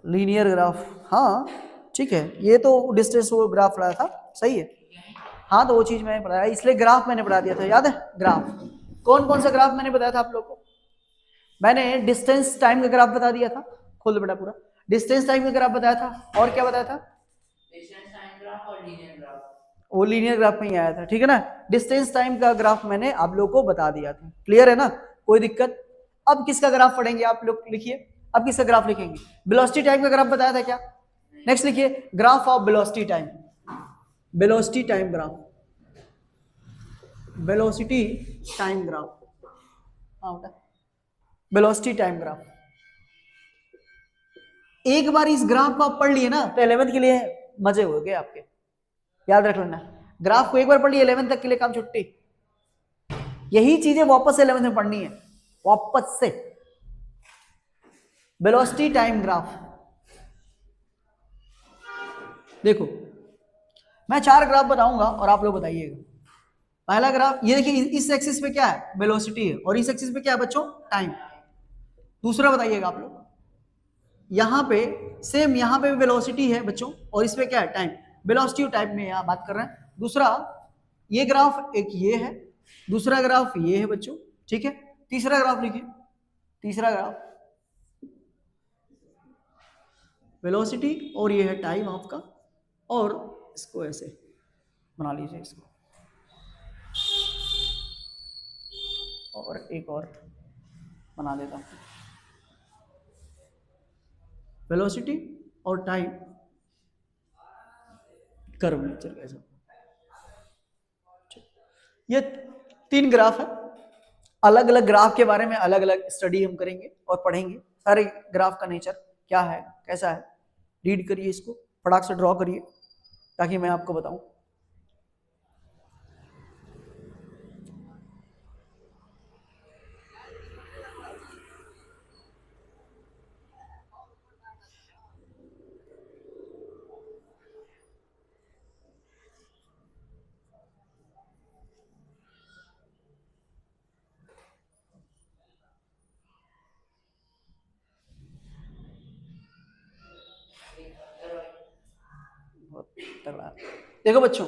Linear graph, हाँ ठीक है, ये तो डिस्टेंस वो ग्राफ रहा था, सही है। हाँ तो वो चीज मैंने पढ़ाया, इसलिए ग्राफ मैंने पढ़ा दिया था, याद है ग्राफ। कौन कौन सा ग्राफ मैंने बताया था आप लोग को? मैंने डिस्टेंस टाइम का ग्राफ बता दिया था, खोल दो बेटा पूरा। डिस्टेंस टाइम का ग्राफ बताया था, और क्या बताया था? डिस्टेंस टाइम ग्राफ और लीनियर ग्राफ। वो लीनियर ग्राफ में ही आया था, ठीक है ना। डिस्टेंस टाइम का ग्राफ मैंने आप लोग को बता दिया था, क्लियर है ना, कोई दिक्कत? अब किसका ग्राफ पढ़ेंगे आप लोग, लिखिए अब किसका ग्राफ लिखेंगे? वेलोसिटी टाइम का ग्राफ बताया था क्या? नेक्स्ट लिखिए graph of velocity time, velocity time graph, velocity time graph, हाँ बेटा वेलोसिटी टाइम ग्राफ। एक बार इस ग्राफ को आप पढ़ लिए ना तो 11th के लिए मजे हो गए आपके, याद रख लेना। ग्राफ को एक बार पढ़ लिए 11th तक के लिए काम छुट्टी। यही चीजें वापस 11th में पढ़नी है, वापस से। वेलोसिटी टाइम ग्राफ देखो, मैं 4 ग्राफ बताऊंगा और आप लोग बताइएगा। पहला ग्राफ ये देखिए, इस एक्सिस पे क्या है? वेलोसिटी है, और इस एक्सिस पे क्या है बच्चों? टाइम। दूसरा बताइएगा आप लोग, यहां पे सेम, यहां पे भी वेलोसिटी है बच्चों, और इस पे क्या है? टाइम। वेलोसिटी और टाइम में यहां बात कर रहे हैं। दूसरा ये ग्राफ एक ये है, दूसरा ग्राफ ये है बच्चों, ठीक है। तीसरा ग्राफ लिखिए, तीसरा ग्राफ वेलोसिटी और ये है टाइम आपका, और इसको ऐसे बना लीजिए इसको, और एक और बना देता हूं, वेलोसिटी और टाइम कर्व नेचर कैसा। ये 3 ग्राफ है, अलग अलग ग्राफ के बारे में अलग अलग स्टडी हम करेंगे और पढ़ेंगे, सारे ग्राफ का नेचर क्या है कैसा है। रीड करिए इसको, फटाक से ड्रॉ करिए ताकि मैं आपको बताऊं। देखो बच्चों,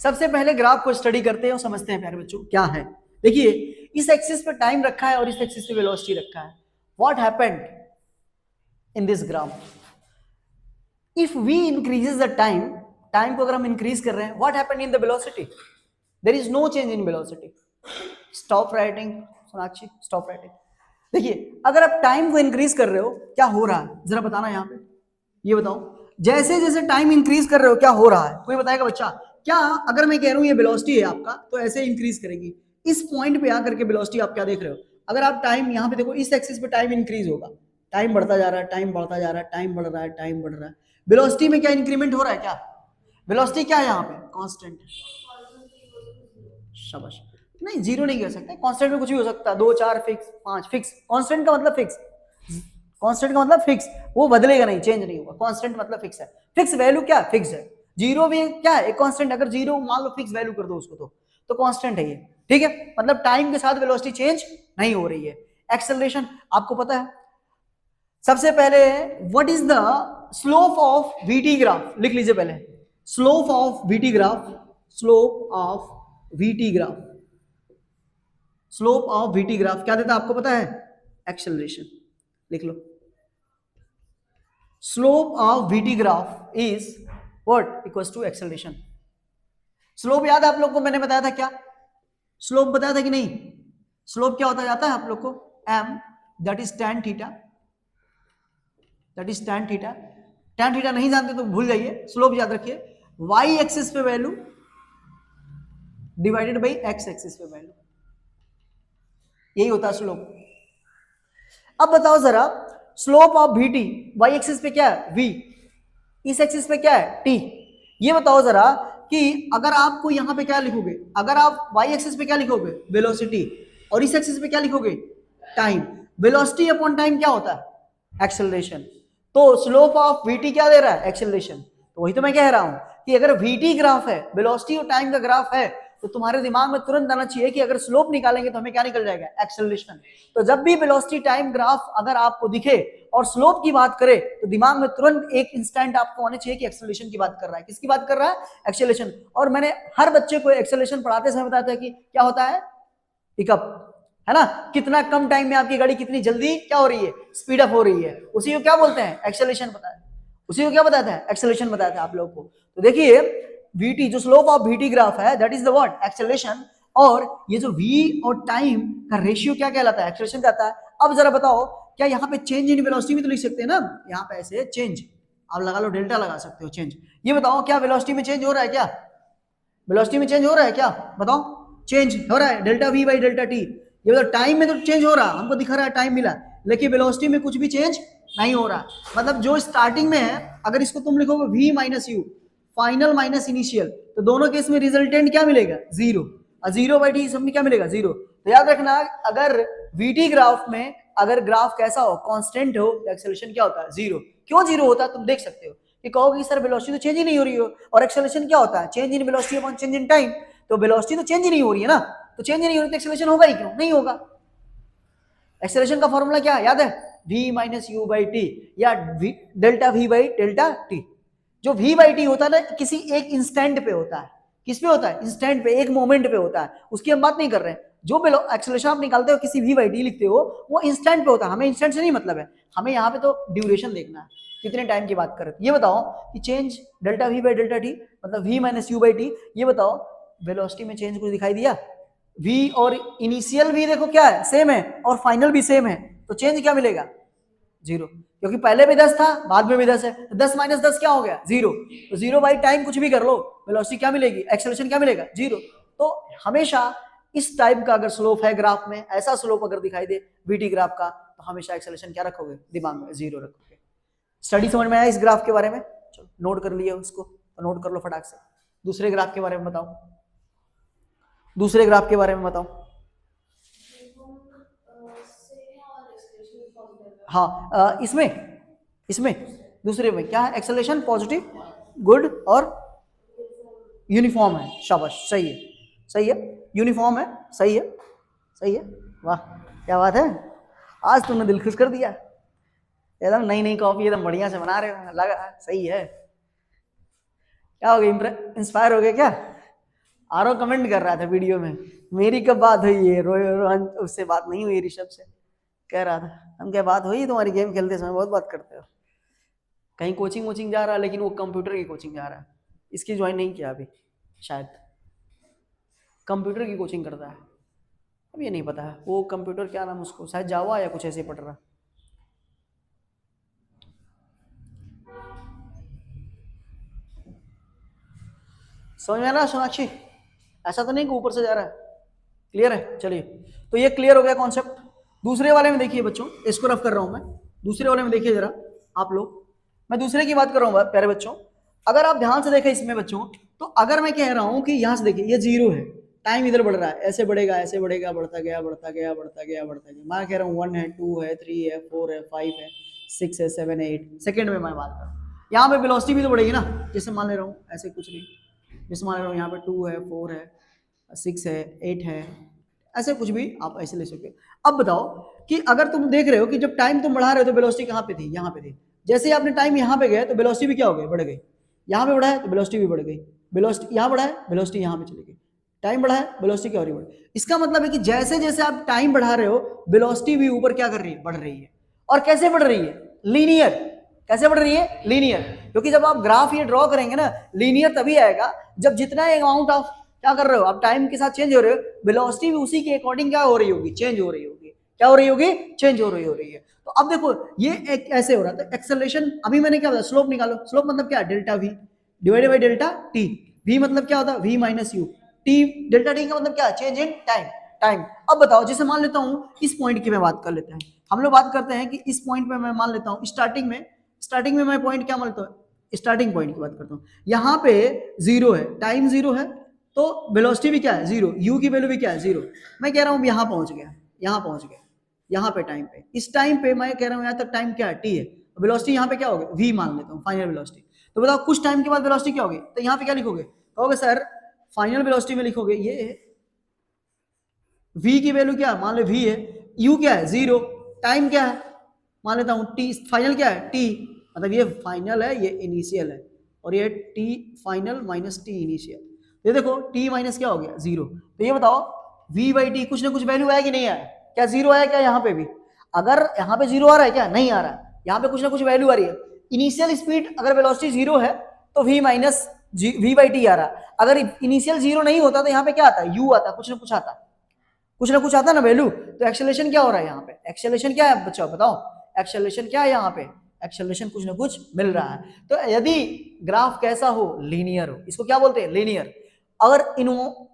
सबसे पहले ग्राफ को स्टडी करते हैं और समझते हैं प्यारे बच्चों क्या है। देखिए इस एक्सिस पे टाइम रखा है और इस एक्सिस पे वेलोसिटी रखा है। What happened in this graph? If we increases the time, time को अगर हम इंक्रीज कर रहे हैं, what happened in the velocity? There is no change in velocity. Stop writing Sonakshi, stop writing. देखिए अगर आप टाइम को इंक्रीज कर रहे हो, क्या हो रहा है जरा बताना यहाँ पे, ये बताओ। जैसे जैसे टाइम इंक्रीज कर रहे हो क्या हो रहा है, कोई बताएगा बच्चा? क्या अगर मैं कह रहा हूं ये वेलोसिटी है आपका, तो ऐसे इंक्रीज करेगी। इस पॉइंट पे आकर के वेलोसिटी आप क्या देख रहे हो? अगर आप टाइम यहाँ पे देखो, इस एक्सिस पे टाइम इंक्रीज होगा, टाइम बढ़ता जा रहा है, टाइम बढ़ता जा रहा है, टाइम बढ़ रहा है, टाइम बढ़ रहा है। वेलोसिटी में क्या इंक्रीमेंट हो रहा है? क्या वेलोसिटी क्या है यहाँ पे? कांस्टेंट। शाबाश। नहीं जीरो नहीं कह सकते, कांस्टेंट में कुछ भी हो सकता है, 2 4 फिक्स 5 फिक्स। कांस्टेंट का मतलब फिक्स, कांस्टेंट का मतलब फिक्स, वो बदलेगा नहीं, चेंज नहीं होगा। कांस्टेंट मतलब फिक्स है, फिक्स वैल्यू क्या फिक्स है। जीरो भी क्या है? एक कांस्टेंट। अगर जीरो मान लो फिक्स वैल्यू कर दो उसको, तो कांस्टेंट है ये, ठीक है। मतलब टाइम के साथ वेलोसिटी चेंज नहीं हो रही है। एक्सेलरेशन आपको पता है। सबसे पहले what is the slope of VT graph, लिख लीजिए पहले। Slope of VT graph, slope of VT graph, slope of VT graph क्या देता है आपको पता है? एक्सेलरेशन। लिख लो, slope of VT graph is what? Equals to acceleration. Slope याद है आप लोग को, मैंने बताया था क्या? स्लोप बताया था कि नहीं? स्लोप क्या होता जाता है आप लोग को? m, that is tan theta, that is tan theta. tan theta नहीं जानते तो भूल जाइए, स्लोप याद रखिए। y एक्सिस पे value divided by x axis पे वैल्यू, यही होता है स्लोप। अब बताओ जरा, slope of vt, y axis पे क्या है? v, इस एक्सिस पे क्या है? t। ये बताओ जरा कि अगर आपको यहां पे क्या लिखोगे? अगर आप y एक्सिस पे क्या लिखोगे? वेलोसिटी, और इस एक्सिस पे क्या लिखोगे? टाइम। वेलोसिटी अपॉन टाइम क्या होता है? एक्सेलरेशन। तो स्लोप ऑफ vt क्या दे रहा है? एक्सेलरेशन। तो वही तो मैं कह रहा हूं कि अगर vt ग्राफ है, वेलोसिटी और टाइम का ग्राफ है, तो तुम्हारे दिमाग में तुरंत आना चाहिए कि अगर स्लोप निकालेंगे तो हमें क्या निकल जाएगा, एक्सेलरेशन। तो जब भी वेलोसिटी टाइम ग्राफ अगर आपको दिखे और स्लोप की बात करे तो दिमाग में तुरंत एक इंस्टेंट आपको आना चाहिए कि एक्सेलरेशन की बात कर रहा है। किसकी बात कर रहा है, एक्सेलरेशन। और मैंने हर बच्चे को एक्सेलरेशन पढ़ाते समय बताया था कि क्या होता है, पिकअप, है ना, कितना कम टाइम में आपकी गाड़ी कितनी जल्दी क्या हो रही है, स्पीड अप हो रही है, उसी को क्या बोलते हैं, एक्सेलरेशन बताया। उसी को क्या बताया था, एक्सेलरेशन बताया था आप लोगों को। तो देखिए vt जो स्लोप ऑफ vt ग्राफ है that is the what, acceleration. और ये जो v और टाइम का रेशियो क्या कहलाता है, एक्सेलरेशन कहता है। अब जरा बताओ क्या यहाँ पे चेंज इन वेलोसिटी भी तो लिख सकते हैं ना, यहाँ पे ऐसे चेंज आप लगा लो, डेल्टा लगा सकते हो, चेंज। ये बताओ क्या वेलोसिटी में चेंज हो रहा है, क्या वेलोसिटी में चेंज हो रहा है, क्या बताओ, चेंज हो रहा है, delta v by delta T. ये मतलब टाइम में तो चेंज हो रहा, हमको दिखा रहा है टाइम मिला, लेकिन वेलोसिटी में कुछ भी चेंज नहीं हो रहा। मतलब जो स्टार्टिंग में है अगर इसको तुम लिखोगे v minus you, final minus initial, तो दोनों केस में रिजल्टेंट क्या मिलेगा, जीरो। और जीरो बाई टी सब में क्या मिलेगा, जीरो। तो याद रखना अगर वीटी ग्राफ में अगर ग्राफ कैसा हो, कांस्टेंट हो, तो एक्सेलरेशन क्या होता है, जीरो। क्यों जीरो होता है तुम देख सकते हो कि कहोगे सर वेलोसिटी तो चेंज ही नहीं हो रही हो, और एक्सेलरेशन क्या होता है, change in velocity upon change in time. तो वेलोसिटी तो चेंज ही नहीं हो रही है ना, तो चेंज ही नहीं हो रही तो एक्सेलरेशन होगा ही क्यों, नहीं होगा। एक्सेलरेशन का फॉर्मूला क्या याद है, v minus u by t या delta v by delta t. जो v बाई टी होता है ना किसी एक इंस्टेंट पे होता है, किस पे होता है, इंस्टेंट पे, एक मोमेंट पे होता है, उसकी हम बात नहीं कर रहे हैं। जो एक्सेलरेशन आप निकालते हो किसी v बाई टी लिखते हो वो इंस्टेंट पे होता है, हमें इंस्टेंट से नहीं मतलब है, हमें यहाँ पे तो ड्यूरेशन देखना है, कितने टाइम की बात कर रहे हैं। ये बताओ कि change delta v by delta T मतलब v minus u by T, ये बताओ वेलोसिटी में चेंज कुछ दिखाई दिया, v और इनिशियल v देखो क्या है, सेम है, और फाइनल भी सेम है, तो चेंज क्या मिलेगा, जीरो। क्योंकि पहले भी 10 था बाद में भी 10 है, तो 10 माइनस 10 क्या हो गया, जीरो। तो जीरो बाई टाइम कुछ भी कर लो, वेलोसिटी क्या मिलेगी, एक्सेलरेशन क्या मिलेगा, जीरो। तो हमेशा इस टाइप का अगर स्लोप है ग्राफ में, ऐसा स्लोप अगर दिखाई दे वीटी ग्राफ का, तो हमेशा एक्सेलरेशन क्या रखोगे, दिमाग में जीरो रखोगे। स्टडी समझ में आया इस ग्राफ के बारे में, चलो नोट कर लिया उसको, तो नोट कर लो फटाक से। दूसरे ग्राफ के बारे में बताओ, दूसरे ग्राफ के बारे में बताओ। हाँ इसमें दूसरे में क्या है, एक्सेलरेशन पॉजिटिव, गुड और यूनिफॉर्म है, शाबाश, सही है, सही है, यूनिफॉर्म है, सही है, सही है, वाह क्या बात है, आज तुमने दिल खुश कर दिया, एकदम नई नई कॉपी एकदम बढ़िया से बना रहे हो, लगा सही है। क्या हो गया, इंस्पायर हो गया क्या? आरो कमेंट कर रहा था वीडियो में, मेरी कब बात हुई है, रोहन उससे बात नहीं हुई, ऋषभ से कह रहा था, हम क्या बात हुई तुम्हारी, गेम खेलते समय बहुत बात करते हो, कहीं कोचिंग वोचिंग जा रहा है, लेकिन वो कंप्यूटर की कोचिंग जा रहा है, इसकी ज्वाइन नहीं किया अभी, शायद कंप्यूटर की कोचिंग करता है, अब ये नहीं पता है वो कंप्यूटर क्या नाम उसको, शायद जावा या कुछ ऐसे पढ़ रहा। समझ में आ रहा सोनाक्षी, ऐसा तो नहीं कि ऊपर से जा रहा है, क्लियर है, चलिए तो ये क्लियर हो गया कॉन्सेप्ट। दूसरे वाले में देखिए बच्चों, इसको रफ कर रहा हूं मैं, दूसरे वाले में देखिए जरा आप लोग, मैं दूसरे की बात कर रहा हूँ प्यारे बच्चों। अगर आप ध्यान से देखें इसमें बच्चों, तो अगर मैं कह रहा हूं कि यहां से देखिए ये जीरो है, टाइम इधर बढ़ रहा है, ऐसे बढ़ेगा ऐसे बढ़ेगा, बढ़ता गया बढ़ता गया बढ़ता गया बढ़ता गया, मैं कह रहा हूँ 1 है 2 है 3 है 4 है 5 है 6 है 7 है 8 सेकेंड में मैं बात कर रहा हूँ। यहाँ पे वेलोसिटी भी तो बढ़ेगी ना, जैसे मान ले रहा हूँ ऐसे कुछ नहीं, जैसे मान ले रहा हूँ यहाँ पे 2 है 4 है 6 है 8 है, ऐसे कुछ भी आप ऐसे ले सकते हो। अब बताओ कि अगर तुम देख रहे हो कि जब टाइम तुम बढ़ा रहे हो तो वेलोसिटी कहाँ पे थी, यहाँ पे थी, जैसे ही आपने टाइम यहाँ पे गया तो वेलोसिटी भी क्या हो गई, बढ़ गई, यहाँ पे बढ़ा है तो वेलोसिटी भी बढ़ गई, वेलोसिटी यहाँ बढ़ा है वेलोसिटी यहाँ पे चली गई, टाइम बढ़ा है वेलोसिटी क्या हो रही है, इसका मतलब है कि जैसे जैसे आप टाइम बढ़ा रहे हो वेलोसिटी भी ऊपर क्या कर रही है, बढ़ रही है। और कैसे बढ़ रही है, लीनियर, कैसे बढ़ रही है, लीनियर, क्योंकि जब आप ग्राफ ये ड्रॉ करेंगे ना, लीनियर तभी आएगा जब जितना अमाउंट ऑफ क्या कर रहे हो आप टाइम के साथ चेंज हो रहे हो, वेलोसिटी भी उसी के अकॉर्डिंग क्या हो रही होगी, चेंज हो रही होगी, क्या हो रही होगी, चेंज हो रही है। तो अब देखो ये एक ऐसे हो रहा था एक्सेलरेशन, अभी मैंने क्या बताया, स्लोप निकालो, स्लोप मतलब क्या, delta v divided by delta t, v मतलब क्या होता है v minus u, t delta t का मतलब क्या, चेंज इन टाइम, टाइम। अब बताओ जैसे मान लेता हूँ इस पॉइंट की मैं बात कर लेते हैं, हम लोग बात करते हैं कि इस पॉइंट पे मैं मान लेता हूँ स्टार्टिंग में मैं पॉइंट क्या मानता हूँ, स्टार्टिंग पॉइंट की बात करता हूँ, यहाँ पे जीरो है, टाइम जीरो है, तो वेलोसिटी भी क्या है जीरो, यू की वैल्यू भी क्या है जीरो। मैं कह रहा हूँ यहाँ पहुंच गया, यहाँ पे टाइम पे, इस टाइम पे मैं कह रहा हूँ यहाँ तक टाइम क्या है, टी है, वेलोसिटी यहाँ पे क्या होगी, वी मान लेता हूँ फाइनल वेलोसिटी। तो बताओ कुछ टाइम के बाद वेलोसिटी क्या होगी, तो यहाँ पे क्या लिखोगे, कहोगे सर फाइनल वेलोसिटी में लिखोगे ये है, v की वैल्यू क्या है, मान लो v है, u क्या है 0, टाइम क्या है मान लेता हूं t, फाइनल क्या है t, मतलब ये फाइनल है ये इनिशियल है, और ये t final minus t initial, ये देखो t माइनस क्या हो गया 0। तो ये बताओ v बाई टी कुछ ना कुछ वैल्यू आया कि नहीं आया, क्या 0 आया क्या यहाँ पे भी, अगर यहाँ पे 0 आ रहा है क्या, नहीं आ रहा है, यहाँ पे कुछ ना कुछ वैल्यू आ रही है। इनिशियल स्पीड अगर वेलोसिटी 0 है तो v minus v by t आ रहा है, अगर इनिशियल 0 नहीं होता तो यहाँ पे क्या आता है, u आता, कुछ ना कुछ आता ना वैल्यू। तो एक्सेलरेशन क्या हो रहा है यहाँ पे, एक्सेलरेशन क्या है बच्चों बताओ, एक्सेलरेशन क्या है यहाँ पे, एक्सेलरेशन कुछ ना कुछ मिल रहा है। तो यदि ग्राफ कैसा हो, लीनियर हो, इसको क्या बोलते हैं, लीनियर। अगर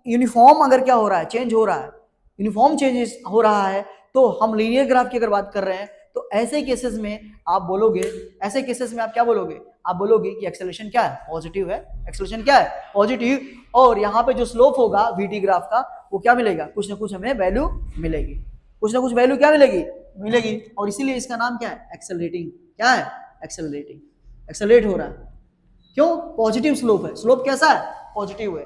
यूनिफॉर्म अगर क्या हो रहा है, चेंज हो रहा है, यूनिफॉर्म चेंजेस हो रहा है, तो हम लीनियर ग्राफ की अगर बात कर रहे हैं तो ऐसे केसेस में आप बोलोगे, ऐसे केसेस में आप क्या बोलोगे, आप बोलोगे कि एक्सेलरेशन क्या है, पॉजिटिव है, एक्सेलरेशन क्या है, पॉजिटिव, और यहाँ पे जो स्लोप होगा वीटी ग्राफ का वो क्या मिलेगा, कुछ ना कुछ हमें वैल्यू मिलेगी, कुछ ना कुछ वैल्यू क्या मिलेगी, और इसीलिए इसका नाम क्या है, एक्सेलरेटिंग, क्या है, एक्सेलरेटिंग, एक्सेलरेट हो रहा है, क्यों, पॉजिटिव स्लोप है, स्लोप कैसा है, पॉजिटिव है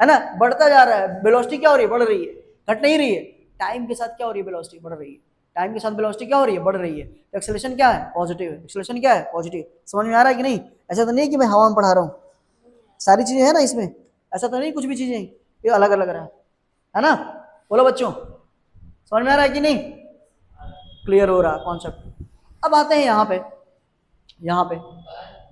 ना, बढ़ता जा रहा है, वेलोसिटी क्या हो रही है, बढ़ रही है, घट नहीं रही है, टाइम के साथ क्या हो रही है, वेलोसिटी बढ़ रही है, टाइम के साथ वेलोसिटी क्या हो रही है, बढ़ रही है, तो एक्सेलरेशन क्या है, पॉजिटिव है, एक्सेलरेशन क्या है, पॉजिटिव। समझ में आ रहा है कि नहीं, ऐसा तो नहीं कि मैं हवा में पढ़ा रहा हूँ, सारी चीजें है ना इसमें, ऐसा तो नहीं कुछ भी चीजें ये अलग अलग रहा है ना, बोलो बच्चों समझ में आ रहा है कि नहीं, क्लियर हो रहा कॉन्सेप्ट। अब आते हैं यहाँ पे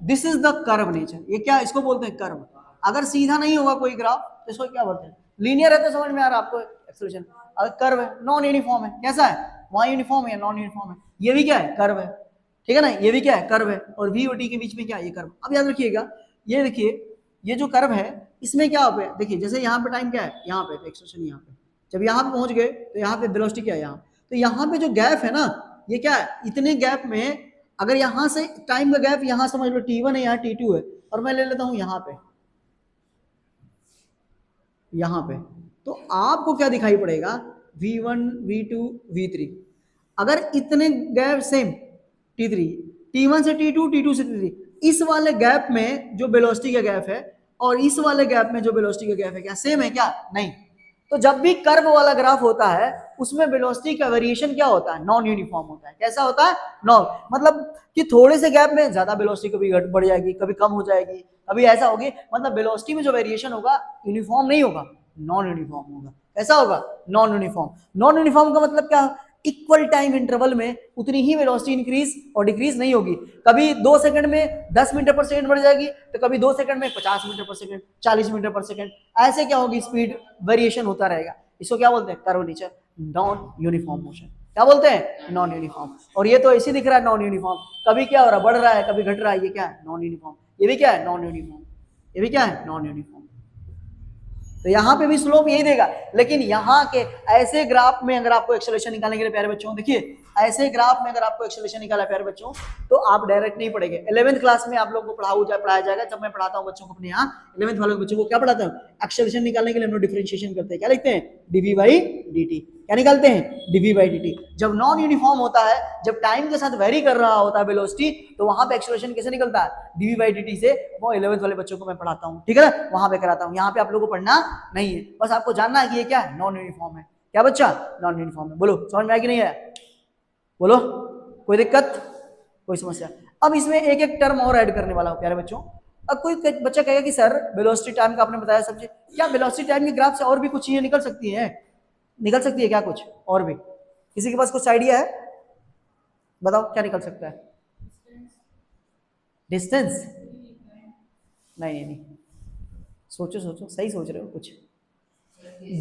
this is the curve nature, ये क्या, इसको बोलते हैं कर्व। अगर सीधा नहीं होगा कोई ग्राफ तो इसको क्या बोलते हैं, लीनियर है, तो समझ में आ रहा है आपको एक्सेलरेशन। अगर कर्व है, नॉन यूनिफॉर्म है, कैसा है, वहां यूनिफॉर्म है, नॉन यूनिफॉर्म है, ये भी क्या है, कर्व है, ठीक है ना, ये भी क्या है, कर्व है, और v और t के बीच में क्या है, ये कर्व। अब याद रखिएगा, ये देखिए ये जो कर्व है इसमें क्या हो, देखिए जैसे यहाँ पे टाइम क्या है, यहाँ पे तो एक्सेलरेशन यहाँ पे, जब यहाँ पे पहुंच गए तो यहाँ पे वेलोसिटी क्या है, यहाँ, तो यहाँ पे जो गैप है ना, ये क्या है, इतने गैप में अगर यहाँ से टाइम का गैप यहाँ समझ लो t1 है, यहाँ t2 है, और मैं ले लेता हूँ यहाँ पे, तो आपको क्या दिखाई पड़ेगा, v1 v2 v3, अगर इतने गैप सेम t3, t1 से t2, t2 से t3, इस वाले गैप में जो वेलोसिटी का गैप है और इस वाले गैप में जो वेलोसिटी का गैप है, क्या सेम है क्या, नहीं। तो जब भी कर्व वाला ग्राफ होता है उसमें वेलोसिटी का वेरिएशन क्या होता है, नॉन यूनिफॉर्म होता है, कैसा होता है, नॉन, मतलब कि थोड़े से गैप में ज्यादा वेलोसिटी कभी घट बढ़ जाएगी, कभी कम हो जाएगी, कभी ऐसा होगी, मतलब वेलोसिटी में जो वेरिएशन होगा यूनिफॉर्म नहीं होगा, नॉन यूनिफॉर्म होगा, कैसा होगा, नॉन यूनिफॉर्म। नॉन यूनिफॉर्म का मतलब क्या, इक्वल टाइम इंटरवल में उतनी ही वेलोसिटी इंक्रीज और डिक्रीज नहीं होगी, कभी 2 सेकंड में 10 मीटर पर सेकंड बढ़ जाएगी, तो कभी 2 सेकंड में 50 मीटर पर सेकंड, 40 मीटर पर सेकंड, ऐसे क्या होगी, स्पीड वेरिएशन होता रहेगा। इसको क्या बोलते हैं, curve nature, non uniform motion, क्या बोलते हैं, नॉन यूनिफॉर्म। और ये तो ऐसे दिख रहा है नॉन यूनिफॉर्म, कभी क्या हो रहा है, बढ़ रहा है, कभी घट रहा है, ये क्या है, नॉन यूनिफॉर्म, ये भी क्या है, नॉन यूनिफॉर्म, ये भी क्या है, नॉन यूनिफॉर्म। तो यहाँ पे भी स्लोप यही देगा, लेकिन यहाँ के ऐसे ग्राफ में अगर आपको एक्सेलरेशन निकालने के लिए प्यारे बच्चों, देखिए ऐसे ग्राफ में अगर आपको एक्सेलरेशन निकाला प्यारे बच्चों, तो आप डायरेक्ट नहीं पढ़ेंगे। 11th क्लास में आप लोगों को पढ़ाया जाएगा, जब मैं पढ़ाता हूँ बच्चों को अपने यहाँ 11th वाले बच्चों को क्या पढ़ाता हूँ, एक्सेलरेशन निकालने के लिए हम लोग डिफरेंशिएशन करते हैं, क्या लिखते हैं, dv बाई dt, क्या निकालते हैं, dv बाई dt। जब नॉन यूनिफॉर्म होता है, जब टाइम के साथ वेरी कर रहा होता है वेलोसिटी, तो वहां पे एक्सेलरेशन कैसे निकलता है, dv बाई dt से। वो 11th वाले बच्चों को मैं पढ़ाता हूँ, ठीक है ना, वहां पे कराता हूँ, यहाँ पे आप लोगों को पढ़ना नहीं है, बस आपको जानना है कि ये क्या है, नॉन यूनिफॉर्म है, क्या बच्चा, नॉन यूनिफॉर्म है। बोलो समझ में आया कि नहीं है, बोलो कोई दिक्कत, कोई समस्या। अब इसमें एक एक टर्म और ऐड करने वाला हूं प्यारे बच्चों। अब कोई बच्चा कहेगा कि सर वेलोसिटी टाइम का आपने बताया सब चीज, क्या वेलोसिटी टाइम के ग्राफ से और भी कुछ चीजें निकल सकती है क्या कुछ और भी, किसी के पास कुछ आइडिया है, बताओ क्या निकल सकता है, डिस्टेंस, नहीं, सोचो सही सोच रहे हो कुछ,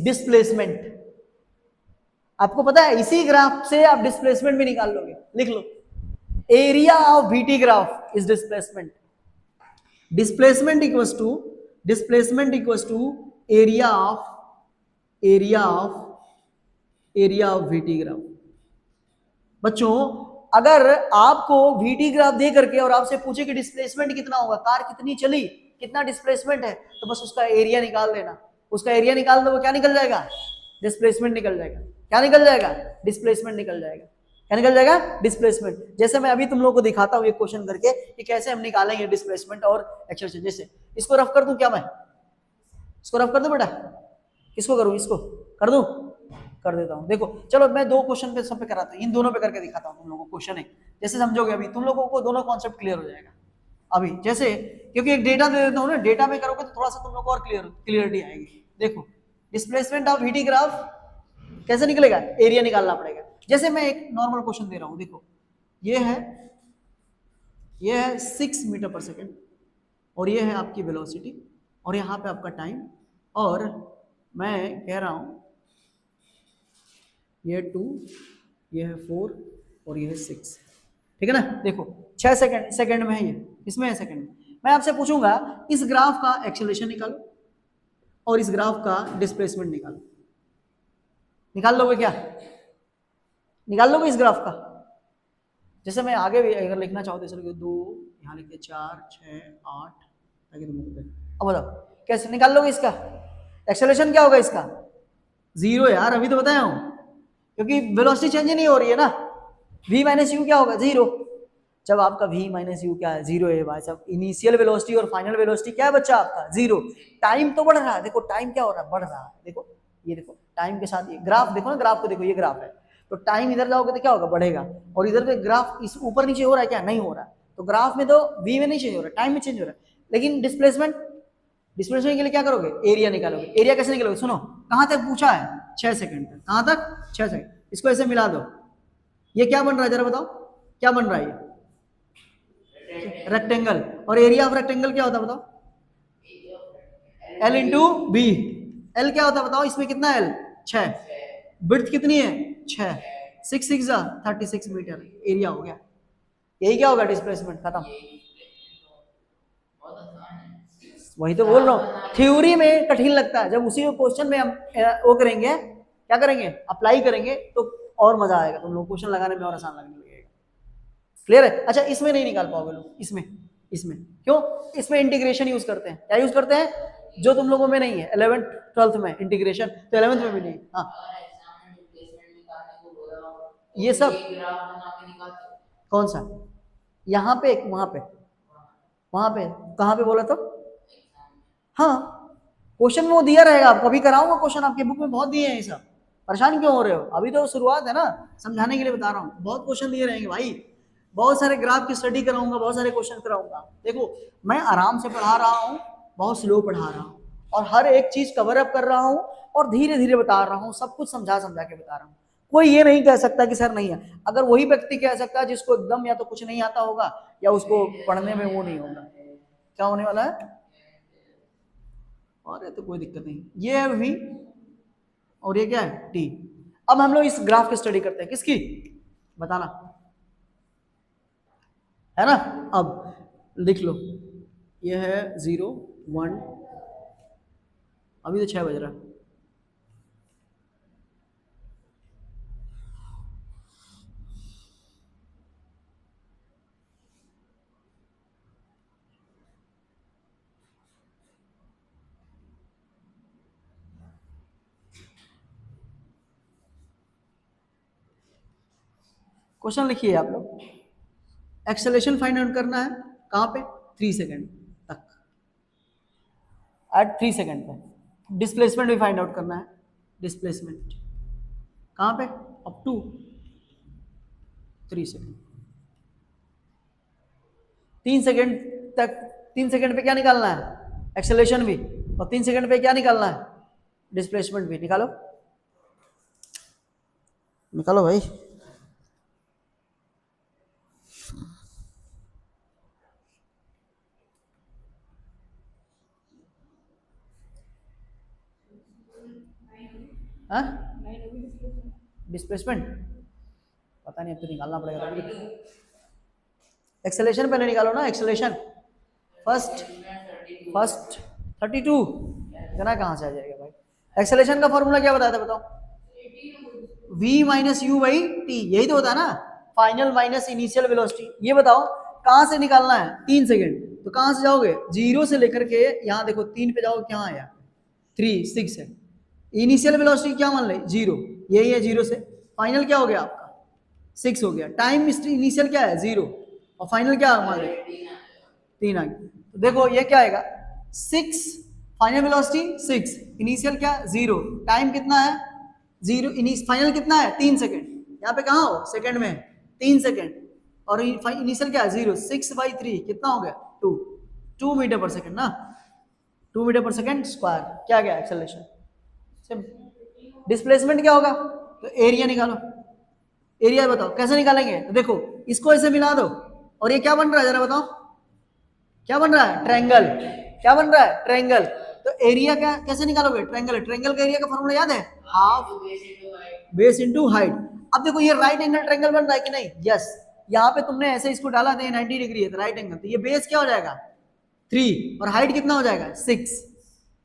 डिस्प्लेसमेंट, आपको पता है इसी ग्राफ से आप डिस्प्लेसमेंट भी निकाल लोगे, लिख लो, area of VT graph is displacement, displacement equals to area of VT graph. बच्चों अगर आपको VT ग्राफ दे करके और आपसे पूछे कि डिस्प्लेसमेंट कितना होगा, कार कितनी चली, कितना डिस्प्लेसमेंट है, तो बस उसका एरिया निकाल देना, उसका एरिया निकाल दो, वो क्या निकल जाएगा, डिस्प्लेसमेंट निकल जाएगा, क्या निकल जाएगा, डिस्प्लेसमेंट निकल जाएगा, क्या निकल जाएगा, डिस्प्लेसमेंट। जैसे मैं अभी तुम लोगों को दिखाता हूँ एक क्वेश्चन करके कि कैसे हम निकालेंगे डिस्प्लेसमेंट और एक्सेलरेशन। जैसे इसको रफ कर दूं क्या मैं, इसको रफ कर दो बेटा, किसको करूँ, इसको कर दूं, कर देता हूँ। देखो चलो मैं 2 क्वेश्चन पे सब पे कराता हूँ, इन दोनों पे करके दिखाता हूँ तुम लोगों को। क्वेश्चन है जैसे समझोगे अभी तुम लोगों को दोनों कॉन्सेप्ट क्लियर हो जाएगा अभी। जैसे क्योंकि एक डेटा दे देता हूँ ना, डेटा पे करोगे तो थोड़ा सा तुम लोग को और क्लियरिटी आएगी। देखो डिस्प्लेसमेंट ऑफ वीटी ग्राफ कैसे निकलेगा, एरिया निकालना पड़ेगा। जैसे मैं एक नॉर्मल क्वेश्चन दे रहा हूँ, देखो ये है 6 मीटर पर सेकेंड और ये है आपकी वेलोसिटी और यहाँ पे आपका टाइम, और मैं कह रहा हूँ ये 2, ये है 4 और ये है 6, ठीक है ना। देखो 6 सेकंड में है, ये इसमें है सेकंड में। मैं आपसे पूछूंगा इस ग्राफ का एक्सेलरेशन निकालो और इस ग्राफ का डिस्प्लेसमेंट निकालो। निकाल लोगे क्या, निकाल लोगे इस ग्राफ का? जैसे मैं आगे भी अगर लिखना चाहूँ तो चलो 2 यहाँ लिखते 4 6 8 ताकि तुम लिखते। अब बताओ कैसे निकाल लोगे इसका एक्सेलरेशन, क्या होगा इसका 0 यार, अभी तो बताया हूँ, क्योंकि वेलोसिटी चेंज नहीं हो रही है ना। v माइनस यू क्या होगा 0। जब आपका v माइनस यू क्या है 0 है भाई साहब, इनिशियल वेलोसिटी और फाइनल वेलोसिटी क्या है बच्चा आपका 0। टाइम तो बढ़ रहा है, देखो टाइम क्या हो रहा है, बढ़ रहा है। देखो ये देखो टाइम के साथ ये ग्राफ देखो ना, ग्राफ को देखो, ये ग्राफ है तो टाइम इधर जाओगे तो क्या होगा बढ़ेगा, और इधर पे ग्राफ इस ऊपर नीचे हो रहा है क्या, नहीं हो रहा है। तो ग्राफ में तो v में नहीं चेंज हो रहा है, टाइम में चेंज हो रहा है। लेकिन डिस्प्लेसमेंट के लिए क्या करोगे, एरिया निकालोगे। एरिया कैसे निकालोगे, सुनो कहां तक पूछा है 6 सेकंड तक, कहां तक 6 सेकंड। इसको ऐसे मिला दो, ये क्या बन रहा है जरा बताओ, क्या बन रहा है ये रेक्टेंगल, और एरिया ऑफ रेक्टेंगल क्या होता है बताओ, L इंटू बी। L क्या होता है बताओ, इसमें कितना L 6, विड्थ कितनी है 6, 6 6 36 मीटर, एरिया हो गया। यही क्या होगा डिस्प्लेसमेंट, खत्म। वही तो बोल रहा हूँ, थ्योरी में कठिन लगता है, जब उसी क्वेश्चन में हम वो करेंगे, क्या करेंगे अप्लाई करेंगे तो और मजा आएगा, तुम लोग क्वेश्चन लगाने में और आसान लगने लगेगा। क्लियर है? अच्छा इसमें नहीं निकाल पाओगे लोग, इसमें क्यों, इसमें इंटीग्रेशन यूज करते हैं। क्या यूज करते हैं, जो तुम लोगों में नहीं है 11th 12th में इंटीग्रेशन, तो 11th में भी नहीं। हाँ ये सब कौन सा, यहाँ पे वहां पे कहाँ पे बोला तो, हाँ क्वेश्चन में वो दिया रहेगा, आपको अभी कराऊंगा क्वेश्चन, आपके बुक में बहुत दिए हैं ये सब। परेशान क्यों हो रहे हो, अभी तो शुरुआत है ना, समझाने के लिए बता रहा हूँ। बहुत क्वेश्चन दिए रहेंगे भाई, बहुत सारे ग्राफ की स्टडी कराऊंगा, बहुत सारे क्वेश्चन कराऊंगा। देखो मैं आराम से पढ़ा रहा हूँ, बहुत स्लो पढ़ा रहा हूँ, और हर एक चीज कवर अप कर रहा हूँ, और धीरे धीरे बता रहा हूँ, सब कुछ समझा के बता रहा हूँ। कोई ये नहीं कह सकता कि सर नहीं है। अगर वही व्यक्ति कह सकता है जिसको एकदम या तो कुछ नहीं आता होगा या उसको पढ़ने में वो नहीं होगा, क्या होने वाला है, और ये तो कोई दिक्कत नहीं। ये है v और ये क्या है t। अब हम लोग इस ग्राफ की स्टडी करते हैं, किसकी बताना है ना। अब लिख लो, ये है 0 1, अभी तो 6 बज रहा है। क्वेश्चन लिखिए आप लोग, एक्सेलरेशन फाइंड आउट करना है कहां पे 3 सेकंड तक, एट 3 सेकंड पे। डिस्प्लेसमेंट भी फाइंड आउट करना है, डिस्प्लेसमेंट कहां पे अप टू 3 सेकंड। 3 सेकंड तक, 3 सेकंड पे क्या निकालना है एक्सेलरेशन भी, और 3 सेकंड पे क्या निकालना है डिस्प्लेसमेंट भी। निकालो भाई। डिस्प्लेसमेंट पता नहीं, अब तो निकालना पड़ेगा। एक्सेलरेशन पहले निकालो ना, एक्सेलरेशन फर्स्ट 32 इतना कहाँ से आ जाएगा भाई। एक्सेलरेशन का फॉर्मूला क्या बताया था बताओ, v minus u by T, यही तो होता है ना, फाइनल माइनस इनिशियल वेलोसिटी। ये बताओ कहाँ से निकालना है 3 सेकंड, तो कहाँ से जाओगे 0 से लेकर के यहाँ देखो 3 पे जाओगे, क्या आया 3 6 है। इनिशियल वेलोसिटी क्या मान ले 0, यही है 0 से, फाइनल क्या हो गया आपका 6 हो गया। टाइम इनिशियल क्या है 0 और फाइनल क्या मान ले 3 आ गया। तो देखो ये क्या आएगा 6 फाइनल वेलोसिटी 6, इनिशियल क्या 0, टाइम कितना है 0, फाइनल कितना है 3 सेकेंड, यहाँ पे कहाँ हो सेकेंड में 3 सेकेंड, और इनिशियल क्या है 0, 6/3 कितना हो गया 2 मीटर पर सेकेंड ना, 2 मीटर पर सेकेंड स्क्वायर, क्या गया एक्सेलरेशन। डिस्प्लेसमेंट क्या होगा, तो एरिया निकालो, एरिया बताओ कैसे निकालेंगे, तो देखो इसको ऐसे मिला दो और ये क्या बन रहा है जरा बताओ, क्या बन रहा है ट्रायंगल, क्या बन रहा है ट्रायंगल, तो एरिया क्या कैसे निकालोगे, ट्रायंगल, ट्रायंगल का एरिया का फॉर्मूला याद है, हाफ बेस इनटू हाइट। अब देखो ये राइट एंगल ट्रायंगल बन रहा है कि नहीं, यस, यहाँ पे तुमने ऐसे इसको डाला था 90 डिग्री है तो राइट एंगल, तो ये बेस क्या हो जाएगा 3 और हाइट कितना हो जाएगा 6,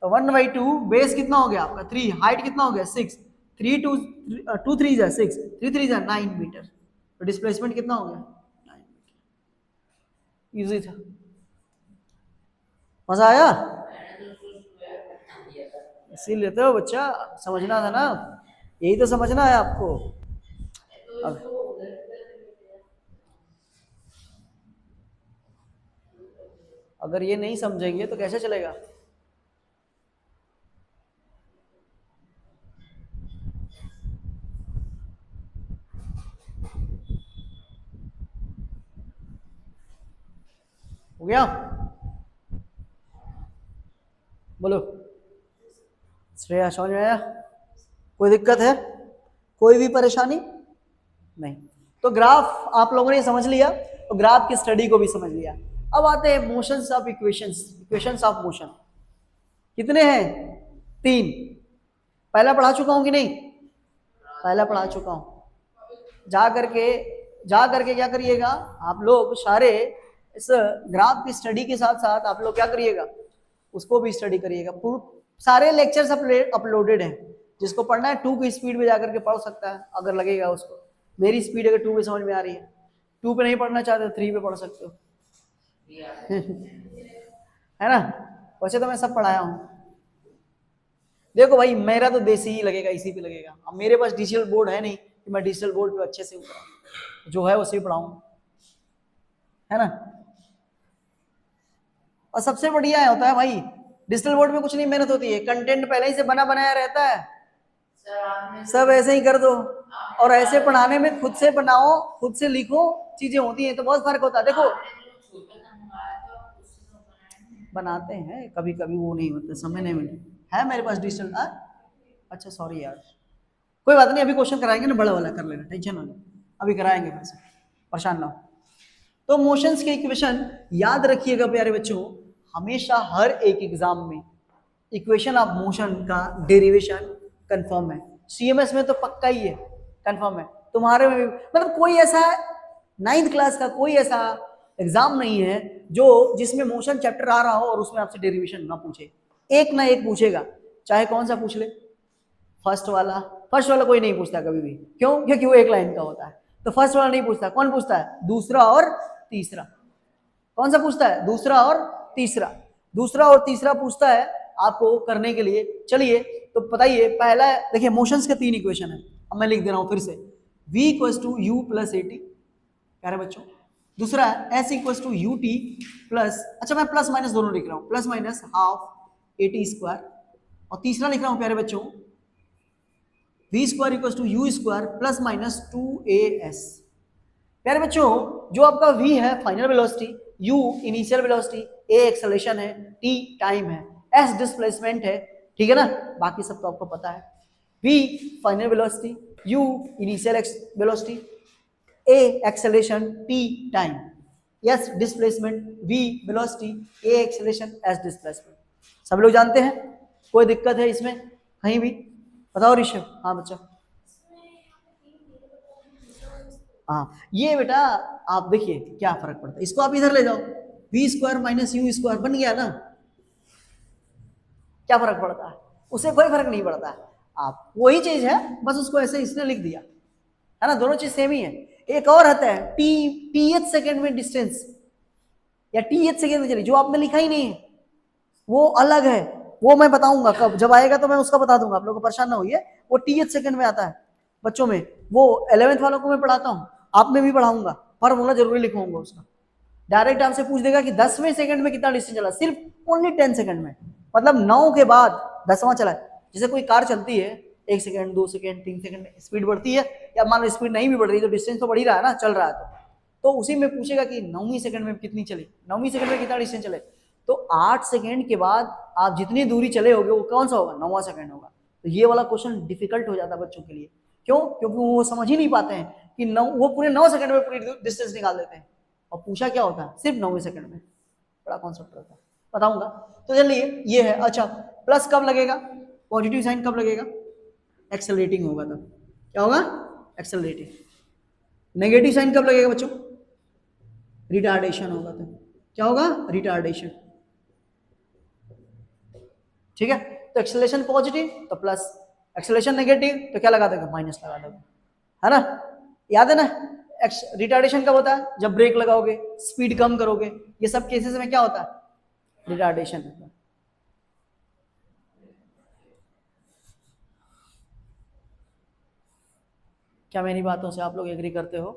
तो 1/2 बेस कितना हो गया आपका 3, हाइट कितना हो गया 6, 3 2 3 जा 6, 3 3 जा 9 मीटर, तो डिस्प्लेसमेंट कितना हो गया 9 मीटर। इजी था, मजा आया, इसीलिए तो बच्चा समझना था ना, यही तो समझना है आपको। अगर ये नहीं समझेंगे तो कैसे चलेगा। हो गया, बोलो श्रेया, समझ में आया, कोई दिक्कत है, कोई भी परेशानी नहीं, तो ग्राफ आप लोगों ने समझ लिया, तो ग्राफ की स्टडी को भी समझ लिया। अब आते हैं motions of equations, equations of motion कितने हैं 3, पहला पढ़ा चुका हूं कि नहीं, पहला पढ़ा चुका हूं, जा करके क्या करिएगा आप लोग सारे, इस ग्राफ की स्टडी के साथ साथ आप लोग क्या करिएगा उसको भी स्टडी करिएगा, सारे लेक्चर्स अपलोडेड हैं, जिसको पढ़ना है 2 की स्पीड में जाकर के पढ़ सकता है अगर लगेगा उसको, मेरी स्पीड अगर 2 पे समझ में आ रही है, 2 पे नहीं पढ़ना चाहते 3 पे पढ़ सकते हो है ना, वैसे तो मैं सब पढ़ाया हूँ। देखो भाई मेरा तो देसी ही लगेगा, इसी पे लगेगा, अब मेरे पास डिजिटल बोर्ड है नहीं कि मैं डिजिटल बोर्ड पे अच्छे से उतरा, जो है उसे ही पढ़ाऊंगा, है ना। और सबसे बढ़िया होता है भाई डिजिटल बोर्ड में कुछ नहीं मेहनत होती है, कंटेंट पहले ही से बना बनाया रहता है, सब ऐसे ही कर दो, और ऐसे पढ़ाने में खुद से बनाओ खुद से लिखो चीजें होती हैं तो बहुत फर्क होता है। देखो बनाते हैं कभी कभी, वो नहीं होता, समय नहीं मिलता है मेरे पास डिजिटल, अच्छा सॉरी यार, कोई बात नहीं, अभी क्वेश्चन कराएंगे ना बड़ा वाला, कर लेना टेंशन ना लो, अभी कराएंगे फिर से, परेशान ना हो। तो मोशंस के इक्वेशन याद रखिएगा प्यारे बच्चों, हमेशा हर एक एग्जाम में इक्वेशन ऑफ मोशन का डेरिवेशन कंफर्म है, सीएमएस में तो पक्का ही है, कंफर्म है, तुम्हारे में भी, मतलब कोई ऐसा 9th क्लास का कोई ऐसा एग्जाम नहीं है जो जिसमें मोशन चैप्टर आ रहा हो और उसमें आपसे डेरिवेशन ना पूछे, एक ना एक पूछेगा, चाहे कौन सा पूछ ले, फर्स्ट वाला कोई नहीं पूछता कभी भी, क्यों, क्योंकि वो एक लाइन का होता है, तो फर्स्ट वाला नहीं पूछता, कौन पूछता है दूसरा और तीसरा, कौन सा पूछता है दूसरा और तीसरा पूछता है आपको करने के लिए। चलिए तो बताइए, पहला देखिए मोशंस के 3 इक्वेशन है, अब मैं लिख दे रहा हूं फिर से, v = u + at, प्यारे बच्चों, दूसरा है s = ut प्लस, अच्छा मैं प्लस माइनस दोनों लिख रहा हूं, प्लस माइनस हाफ at², और तीसरा लिख रहा हूं प्यारे बच्चों v² = u² plus minus 2as। प्यारे बच्चों जो आपका v है final velocity, u initial velocity, a acceleration है, t टाइम है, s डिस्प्लेसमेंट है, ठीक है ना, बाकी सब तो आपको पता है, v final velocity, u initial velocity, a acceleration, t time, s displacement, v velocity, a acceleration, s displacement, सब लोग जानते हैं, कोई दिक्कत है इसमें कहीं भी, बताओ ऋषभ। हाँ बच्चा, हाँ ये बेटा आप देखिए क्या फर्क पड़ता है, इसको आप इधर ले जाओ, v² - u² बन गया ना, क्या फर्क पड़ता है, उससे कोई फर्क नहीं पड़ता है, आप वही चीज है बस उसको ऐसे इसने लिख दिया, है ना, दोनों चीज सेम ही है। एक और आता है th सेकेंड में डिस्टेंस, या th सेकेंड में चलिए, जो आपने लिखा ही नहीं है वो अलग है, वो मैं बताऊंगा कब, जब आएगा तो मैं उसका बता दूंगा, आप लोगों को परेशान ना होइए, वो th सेकेंड में आता है बच्चों में, वो 11th वालों को मैं पढ़ाता हूँ, आप में भी पढ़ाऊंगा, फॉर्मूला जरूरी लिखवाऊंगा उसका, डायरेक्ट आपसे पूछ देगा कि 10वें सेकंड में कितना डिस्टेंस चला, सिर्फ ओनली 10 सेकंड में, मतलब 9 के बाद 10वां चला है। जैसे कोई कार चलती है 1 सेकंड 2 सेकंड 3 सेकंड स्पीड बढ़ती है, या मान लो स्पीड नहीं भी बढ़ रही तो डिस्टेंस तो बढ़ ही रहा है ना, चल रहा है तो उसी में पूछेगा कि 9वीं सेकंड में कितनी चली, 9वीं सेकंड में कितना डिस्टेंस चले, तो 8 सेकंड के बाद आप जितनी दूरी चले होगे वो कौन सा होगा, 9वां सेकंड होगा। तो ये वाला क्वेश्चन डिफिकल्ट हो जाता है बच्चों के लिए। क्यों? क्योंकि वो समझ ही नहीं पाते हैं कि वो पूरे 9 सेकंड में पूरी डिस्टेंस निकाल देते हैं, और पूछा क्या होता है सिर्फ 9वें सेकंड में। बड़ा कॉन्सेप्ट रहता है, बताऊंगा। तो चलिए ये है। अच्छा, प्लस कब लगेगा, पॉजिटिव साइन कब लगेगा, एक्सेलरेटिंग होगा तब। क्या होगा, एक्सेलरेटिंग। नेगेटिव साइन कब लगेगा बच्चों, रिटार्डेशन होगा तब। क्या होगा, रिटार्डेशन। ठीक है, तो एक्सेलरेशन पॉजिटिव तो प्लस, एक्सेलरेशन नेगेटिव तो क्या लगा देगा, माइनस लगा देगा, है ना। याद है ना, रिटार्डेशन कब होता है, जब ब्रेक लगाओगे, स्पीड कम करोगे, ये सब केसेस में क्या होता है, रिटार्डेशन होता है। क्या मेरी बातों से आप लोग एग्री करते हो?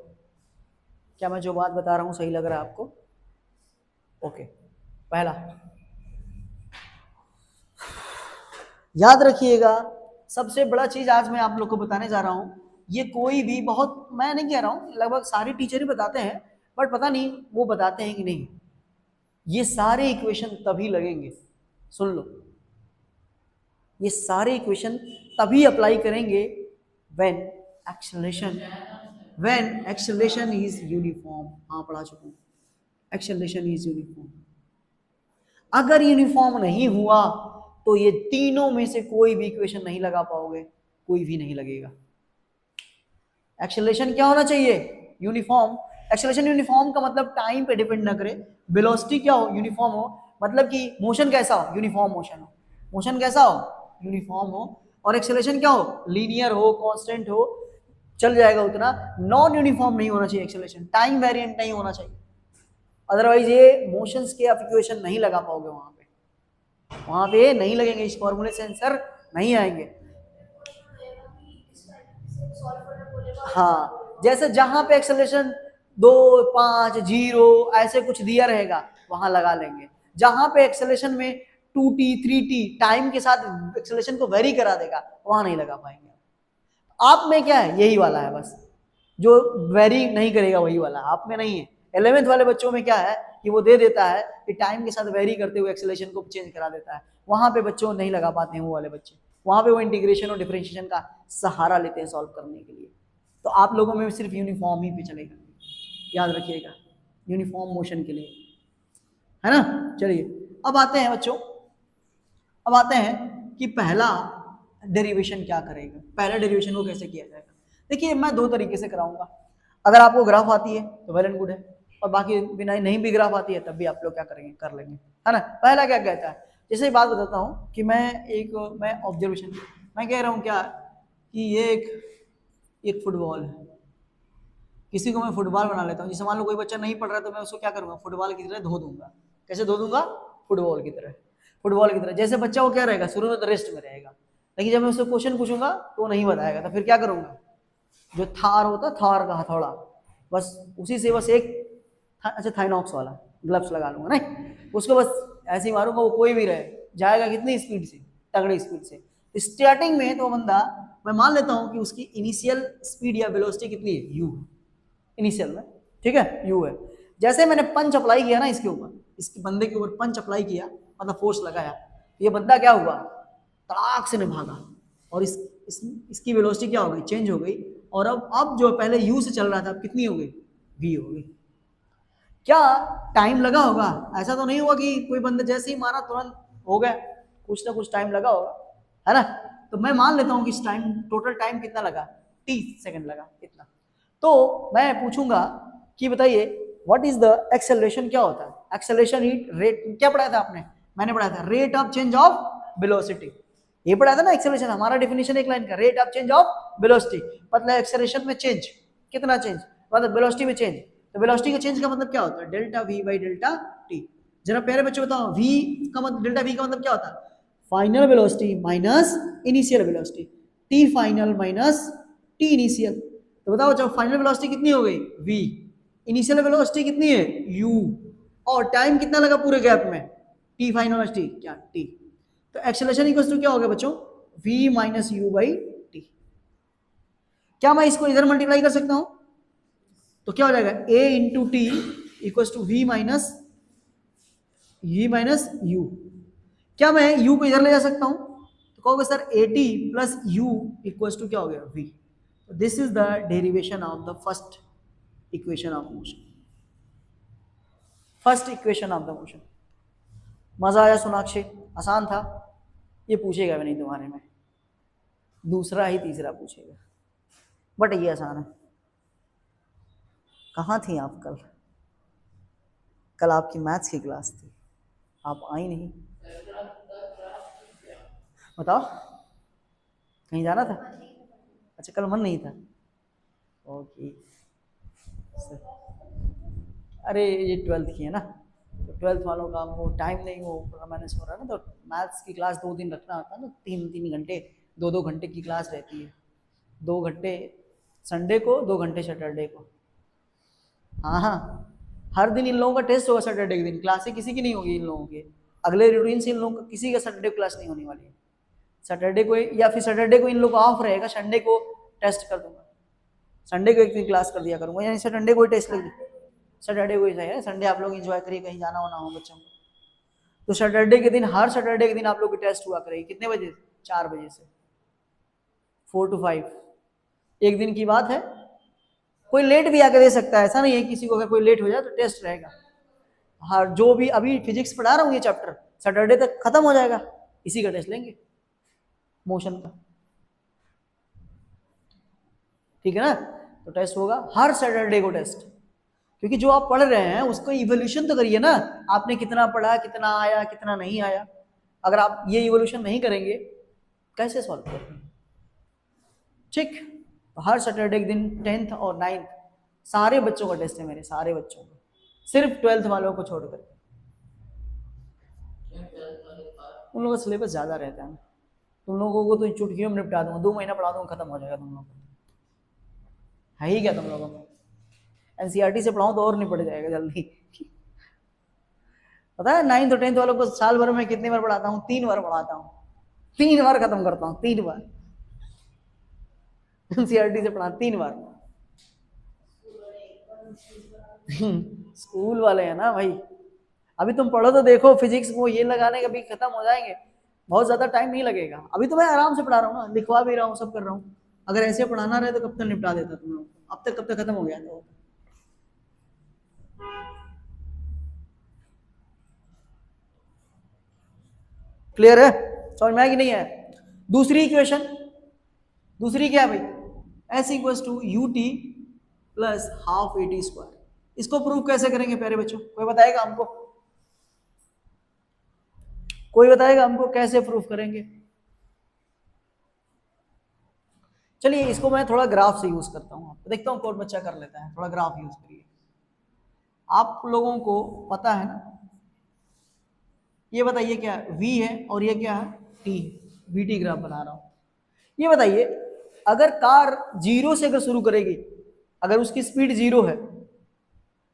क्या मैं जो बात बता रहा हूं सही लग रहा है आपको? ओके, पहला याद रखिएगा, सबसे बड़ा चीज आज मैं आप लोग को बताने जा रहा हूं। ये कोई भी, बहुत मैं नहीं कह रहा हूं, लगभग सारे टीचर ही बताते हैं, बट पता नहीं वो बताते हैं कि नहीं। ये सारे इक्वेशन तभी लगेंगे, सुन लो, ये सारे इक्वेशन तभी अप्लाई करेंगे व्हेन एक्सेलरेशन इज यूनिफॉर्म। हाँ पढ़ा चुका हूं, एक्सेलरेशन इज यूनिफॉर्म। अगर यूनिफॉर्म नहीं हुआ तो ये तीनों में से कोई भी इक्वेशन नहीं लगा पाओगे, कोई भी नहीं लगेगा। एक्सेलरेशन क्या होना चाहिए, यूनिफॉर्म। एक्सेलरेशन यूनिफॉर्म का मतलब टाइम पे डिपेंड ना करे, वेलोसिटी क्या हो, यूनिफॉर्म हो, मतलब कि मोशन कैसा हो, यूनिफॉर्म मोशन हो, मोशन कैसा हो, यूनिफॉर्म हो, और एक्सेलरेशन क्या हो, लीनियर हो, कांस्टेंट हो, चल जाएगा उतना। नॉन यूनिफॉर्म नहीं होना चाहिए एक्सेलरेशन, टाइम वेरिएंट नहीं होना चाहिए, अदरवाइज ये मोशंस के आप इक्वेशन नहीं लगा पाओगे, वहां पे नहीं लगेंगे, इस फॉर्मूले से आंसर नहीं आएंगे। हाँ, जैसे जहां पे एक्सेलरेशन 2 5 0 ऐसे कुछ दिया रहेगा वहां लगा लेंगे। जहां पे एक्सेलरेशन में 2t 3t टाइम के साथ एक्सेलरेशन को वेरी करा देगा वहां नहीं लगा पाएंगे। आप में क्या है, यही वाला है बस, जो वेरी नहीं करेगा वही वाला, आप में नहीं है। 11th वाले बच्चों में क्या है कि वो दे देता है कि टाइम के साथ वेरी करते हुए एक्सेलरेशन को चेंज करा देता है, वहां पे बच्चों नहीं लगा पाते हैं वो वाले बच्चे, वहां पे वो इंटीग्रेशन और डिफरेंशिएशन का सहारा लेते हैं सॉल्व करने के लिए। तो आप लोगों में सिर्फ यूनिफॉर्म ही पे चलेगा, याद रखिएगा, यूनिफॉर्म मोशन के लिए, है ना। चलिए अब आते हैं बच्चों, अब आते हैं कि पहला डेरिवेशन क्या करेगा, पहला डेरिवेशन को कैसे किया जाएगा। देखिए मैं 2 तरीके से कराऊंगा, अगर आपको ग्राफ आती है तो वेल एंड गुड है, और बाकी बिना नहीं भी ग्राफ आती है तब भी आप लोग क्या करेंगे, कर लेंगे, है ना। पहला क्या कहता है, जैसे बात बताता हूँ कि मैं ऑब्जर्वेशन, मैं कह रहा हूँ क्या कि ये एक फुटबॉल है, किसी को मैं फुटबॉल बना लेता हूँ। जैसे मान लो कोई बच्चा नहीं पढ़ रहा है तो मैं उसको क्या करूंगा, फुटबॉल की तरह धो दूंगा। कैसे धो दूंगा, फुटबॉल की तरह, फुटबॉल की तरह। जैसे बच्चा वो क्या रहेगा, शुरू में तो रेस्ट में रहेगा, लेकिन जब मैं उससे क्वेश्चन पूछूंगा तो वो नहीं बताएगा, तो फिर क्या करूंगा, जो थार होता है, थार का हथौड़ा, बस उसी से बस एक अच्छा थाइनॉक्स वाला ग्लव्स लगा लूंगा, नहीं उसको बस ऐसे ही मारूंगा, वो कोई भी रहे जाएगा कितनी स्पीड से, तगड़ी स्पीड से। स्टार्टिंग में तो बंदा, मैं मान लेता हूं कि उसकी इनिशियल स्पीड या वेलोसिटी कितनी है, यू, इनिशियल में, ठीक है, यू है। जैसे मैंने पंच अप्लाई किया ना इसके ऊपर, इसके बंदे के ऊपर पंच अप्लाई किया, मतलब फोर्स लगाया, ये बंदा क्या हुआ, तड़ाक से भागा, और इसकी वेलोसिटी क्या हो गई, चेंज हो गई, और अब जो पहले यू से चल रहा था अब कितनी हो गई, वी हो गई। क्या टाइम लगा होगा, ऐसा तो नहीं हुआ कि कोई बंदा जैसे ही मारा तुरंत हो गया, कुछ ना कुछ टाइम लगा होगा, है ना। तो मैं मान लेता हूं कि इस टाइम टोटल टाइम कितना लगा, 30 सेकंड लगा इतना। तो मैं पूछूंगा कि बताइए व्हाट इज द एक्सेलरेशन, क्या होता है एक्सेलरेशन, रेट क्या पढ़ाया था आपने, मैंने पढ़ाया था rate of change of velocity, ये पढ़ाया था ना एक्सेलरेशन, हमारा डेफिनेशन एक लाइन का, rate of change of velocity, मतलब एक्सेलरेशन में चेंज, कितना चेंज, मतलब वेलोसिटी में चेंज। तो वेलोसिटी का चेंज का मतलब क्या होता है, delta we by delta T. जरा प्यारे बच्चों बताओ, वी का मतलब, डेल्टा वी का मतलब क्या होता है, final velocity minus initial velocity, T final minus T initial. तो बताओ जब फाइनल वेलोसिटी कितनी हो गई, वी, इनिशियल वेलोसिटी कितनी है, यू, और टाइम कितना लगा पूरे गैप में, टी फाइनल वेलोसिटी क्या, टी। तो एक्सेलरेशन इक्वल टू क्या हो गया बच्चों, v minus u by T. क्या मैं इसको इधर मल्टीप्लाई कर सकता हूं, तो क्या हो जाएगा a into t equal to v minus u. क्या मैं u को इधर ले जा सकता हूं, तो कहोगे sir a t plus u equal to क्या हो गया v। This is the derivation of the first equation of motion, first equation of the motion. मजा आया सोनाक्षी, आसान था, ये पूछेगा भी नहीं तुम्हारे में, दूसरा ही तीसरा पूछेगा, बट ये आसान है। कहाँ थी आप कल, कल आपकी मैथ्स की क्लास थी, आप आई नहीं, बताओ कहीं जाना था, अच्छा कल मन नहीं था, ओके। अरे ये 12th की है ना, तो 12th वालों का वो टाइम नहीं वो मैनेज हो रहा है ना, तो मैथ्स की क्लास 2 दिन रखना आता है ना, 3 घंटे, 2 घंटे की क्लास रहती है, 2 घंटे संडे को, 2 घंटे सैटरडे को। हाँ हाँ, हर दिन इन लोगों का टेस्ट होगा सैटरडे के दिन, क्लासें किसी की नहीं होगी इन लोगों की, अगले रूटीन से इन लोगों का किसी का सैटरडे क्लास नहीं होने वाली है। सैटरडे को या फिर सैटरडे को इन लोग ऑफ रहेगा, संडे को टेस्ट कर दूंगा, संडे को एक दिन क्लास कर दिया करूंगा, यानी सैटरडे को टेस्ट लगी, सैटरडे को ही सही है, संडे आप लोग एंजॉय करिए, कहीं जाना होना हो बच्चों को, तो सैटरडे के दिन, हर सैटरडे के दिन आप लोग की टेस्ट हुआ करेगी, कितने बजे, 4 बजे से 4 to 5, एक दिन की बात है, कोई लेट भी आके दे सकता है, ऐसा नहीं है किसी को अगर कोई लेट हो जाए तो टेस्ट रहेगा। हर जो भी अभी फिजिक्स पढ़ा रहा हूँ ये चैप्टर सैटरडे तक खत्म हो जाएगा, इसी का टेस्ट लेंगे मोशन का, ठीक है ना, तो टेस्ट होगा हर सैटरडे को टेस्ट, क्योंकि जो आप पढ़ रहे हैं उसको इवोल्यूशन तो करिए ना, आपने कितना पढ़ा, कितना आया, कितना नहीं आया, अगर आप ये इवोल्यूशन नहीं करेंगे कैसे सॉल्व करेंगे, ठीक। हर सैटरडे के दिन 10th और 9th सारे बच्चों का टेस्ट है, मेरे सारे बच्चों का, सिर्फ 12th वालों को छोड़कर, उन लोगों का सिलेबस ज्यादा रहता है, तुम लोगों को तो चुटकियों में निपटा दूंगा, 2 महीना पढ़ा दूंगा, खत्म हो जाएगा तुम लोगों को, है ही क्या तुम लोगों को, एनसीईआरटी से पढ़ाऊं तो और नहीं पढ़ जाएगा जल्दी। पता है 9th और 10th वालों को साल भर में कितनी बार पढ़ाता हूँ, 3 बार पढ़ाता हूँ, 3 बार खत्म करता हूँ, 3 बार एनसीईआरटी से पढ़ा 3 बार। स्कूल वाले हैं ना भाई, अभी तुम पढ़ो तो देखो, फिजिक्स को ये लगाने कभी खत्म हो जाएंगे, बहुत ज्यादा टाइम नहीं लगेगा, अभी तो मैं आराम से पढ़ा रहा हूँ ना, लिखवा भी रहा हूँ, सब कर रहा हूँ, अगर ऐसे पढ़ाना रहे तो कब तक निपटा देता तुम लोग, अब तक कब तक खत्म हो गया था। क्लियर है, समझ में आया कि नहीं है। दूसरी इक्वेशन, दूसरी क्या है भाई, s equal to u t plus half a t square, इसको प्रूव कैसे करेंगे प्यारे बच्चों, कोई बताएगा हमको, कोई बताएगा हमको कैसे प्रूफ करेंगे। चलिए इसको मैं थोड़ा ग्राफ से यूज करता हूँ, देखता हूँ कौन बच्चा कर लेता है, थोड़ा ग्राफ यूज करिए। आप लोगों को पता है ना, ये बताइए क्या v है और ये क्या है t है, vt ग्राफ बना रहा हूं। ये बताइए अगर कार 0 से अगर शुरू करेगी, अगर उसकी स्पीड 0 है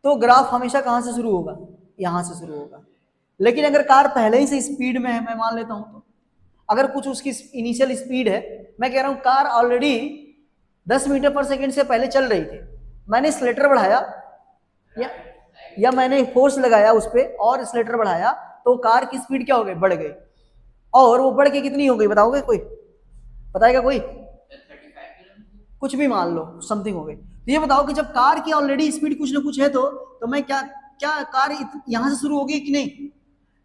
तो ग्राफ हमेशा कहां से शुरू होगा, यहां से शुरू होगा। लेकिन अगर कार पहले ही से स्पीड में है, मैं मान लेता हूं, तो अगर कुछ उसकी इनिशियल स्पीड है, मैं कह रहा हूं कार ऑलरेडी 10 मीटर पर सेकंड से पहले चल रही थी, मैंने स्लेटर बढ़ाया या मैंने फोर्स लगाया उस पर और स्लेटर बढ़ाया, तो कार की स्पीड क्या हो गई, बढ़ गई, और वो बढ़ के कितनी हो गई बताओगे, कोई बताएगा कोई, कुछ भी मान लो समथिंग हो गई। तो ये बताओ कि जब कार की ऑलरेडी स्पीड कुछ ना कुछ है तो मैं क्या कार यहां से शुरू होगी कि नहीं,